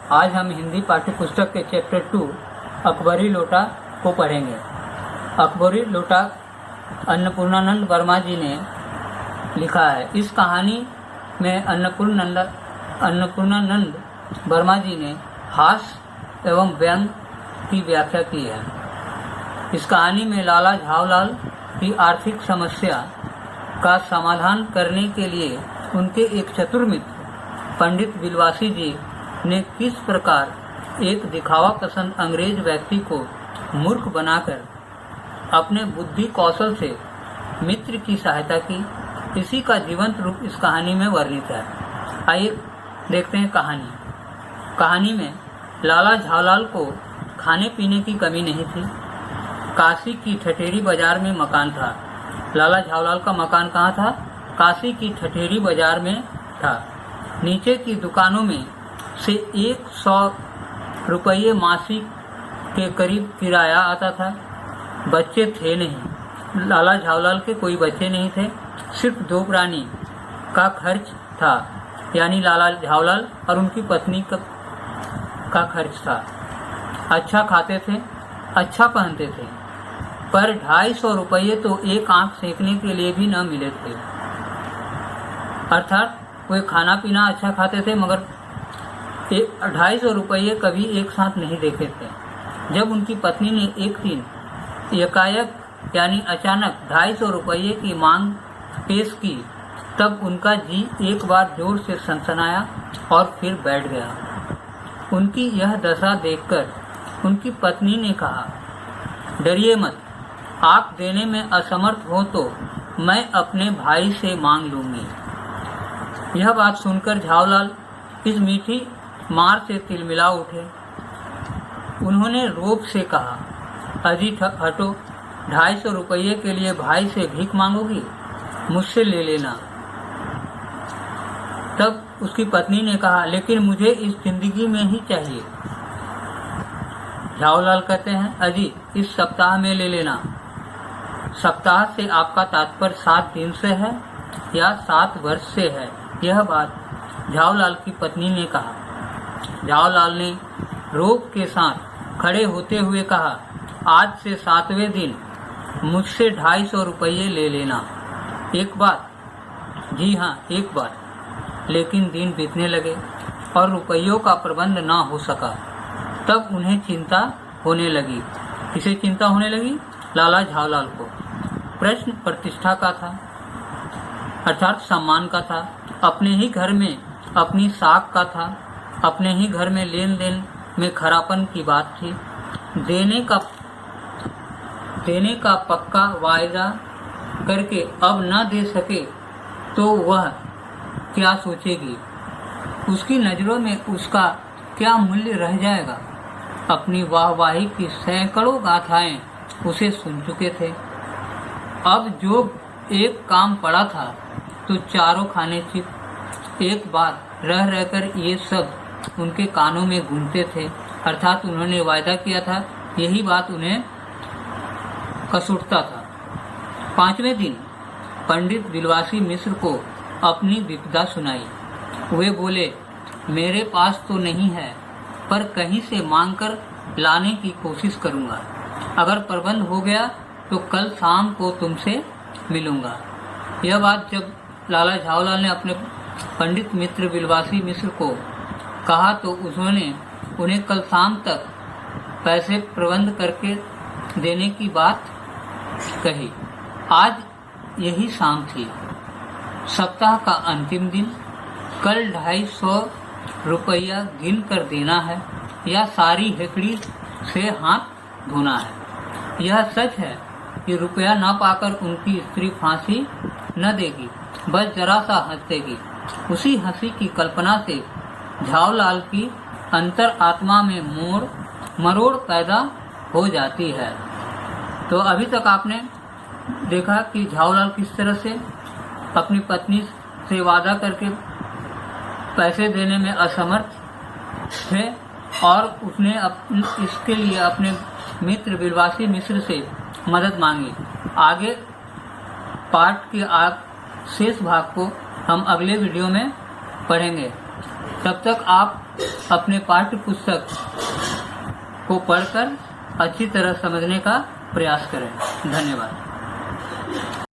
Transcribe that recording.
आज हम हिंदी पाठ्य पुस्तक के चैप्टर 2 अकबरी लोटा को पढ़ेंगे। अकबरी लोटा अन्नपूर्णानंद वर्मा जी ने लिखा है। इस कहानी में अन्नपूर्णानंद वर्मा जी ने हास्य एवं व्यंग की व्याख्या की है। इस कहानी में लाला झावलाल की आर्थिक समस्या का समाधान करने के लिए उनके एक चतुर मित्र पंडित बिलवासी जी ने किस प्रकार एक दिखावा पसंद अंग्रेज व्यक्ति को मूर्ख बनाकर अपने बुद्धि कौशल से मित्र की सहायता की, इसी का जीवंत रूप इस कहानी में वर्णित है। आइए देखते हैं कहानी में लाला झावलाल को खाने पीने की कमी नहीं थी। काशी की ठठेरी बाजार में मकान था। लाला झावलाल का मकान कहाँ था? काशी की ठठेरी बाजार में था। नीचे की दुकानों में से 100 रुपये मासिक के करीब किराया आता था। बच्चे थे नहीं, लाला झावलाल के कोई बच्चे नहीं थे। सिर्फ 2 प्राणी का खर्च था, यानी लाला झावलाल और उनकी पत्नी का खर्च था। अच्छा खाते थे, अच्छा पहनते थे, पर 250 रुपये तो एक आंख सेकने के लिए भी न मिले थे। अर्थात वे खाना पीना अच्छा खाते थे, मगर 250 रुपये कभी एक साथ नहीं देखे थे। जब उनकी पत्नी ने एक दिन एकाएक यानी अचानक 250 रुपये की मांग पेश की, तब उनका जी एक बार जोर से सनसनाया और फिर बैठ गया। उनकी यह दशा देखकर उनकी पत्नी ने कहा, डरिए मत, आप देने में असमर्थ हो तो मैं अपने भाई से मांग लूंगी। यह बात सुनकर झावलाल इस मीठी मार से तिलमिला उठे। उन्होंने रोब से कहा, अजी हटो, 250 रुपये के लिए भाई से भीख मांगोगी? मुझसे ले लेना। तब उसकी पत्नी ने कहा, लेकिन मुझे इस जिंदगी में ही चाहिए। झावलाल कहते हैं, अजी इस सप्ताह में ले लेना। सप्ताह से आपका तात्पर्य 7 दिन से है या 7 वर्ष से है? यह बात झावलाल की पत्नी ने कहा। झावलाल ने रोब के साथ खड़े होते हुए कहा, आज से 7वें दिन मुझसे 250 रुपये ले लेना। एक बात? जी हाँ, एक बात। लेकिन दिन बीतने लगे और रुपयों का प्रबंध ना हो सका। तब उन्हें चिंता होने लगी। किसे चिंता होने लगी? लाला झावलाल को। प्रश्न प्रतिष्ठा का था, अर्थात सम्मान का था। अपने ही घर में अपनी साख का था। अपने ही घर में लेन देन में खरापन की बात थी। देने का पक्का वायदा करके अब न दे सके तो वह क्या सोचेगी? उसकी नजरों में उसका क्या मूल्य रह जाएगा? अपनी वाहवाही की सैकड़ों गाथाएं उसे सुन चुके थे। अब जो एक काम पड़ा था तो चारों खाने चित। एक बार रह रहकर ये सब उनके कानों में गूंजते थे। अर्थात उन्होंने वायदा किया था, यही बात उन्हें कसूरता था। 5वें दिन पंडित बिलवासी मिश्र को अपनी विपदा सुनाई। वे बोले, मेरे पास तो नहीं है, पर कहीं से मांगकर लाने की कोशिश करूंगा। अगर प्रबंध हो गया तो कल शाम को तुमसे मिलूंगा। यह बात जब लाला झावलाल ने अपने पंडित मित्र बिलवासी मिश्र को कहा तो उन्होंने उन्हें कल शाम तक पैसे प्रबंध करके देने की बात कही। आज यही शाम थी, सप्ताह का अंतिम दिन। कल 250 रुपया गिन कर देना है या सारी हेकड़ी से हाथ धोना है। यह सच है कि रुपया न पाकर उनकी स्त्री फांसी न देगी, बस जरा सा हंस देगी। उसी हंसी की कल्पना से झावलाल की अंतर आत्मा में मरोड़ पैदा हो जाती है। तो अभी तक आपने देखा कि झावलाल किस तरह से अपनी पत्नी से वादा करके पैसे देने में असमर्थ थे और उसने इसके लिए अपने मित्र बिलवासी मिश्र से मदद मांगी। आगे पाठ के शेष भाग को हम अगले वीडियो में पढ़ेंगे। तब तक आप अपने पाठ्य पुस्तक को पढ़कर अच्छी तरह समझने का प्रयास करें। धन्यवाद।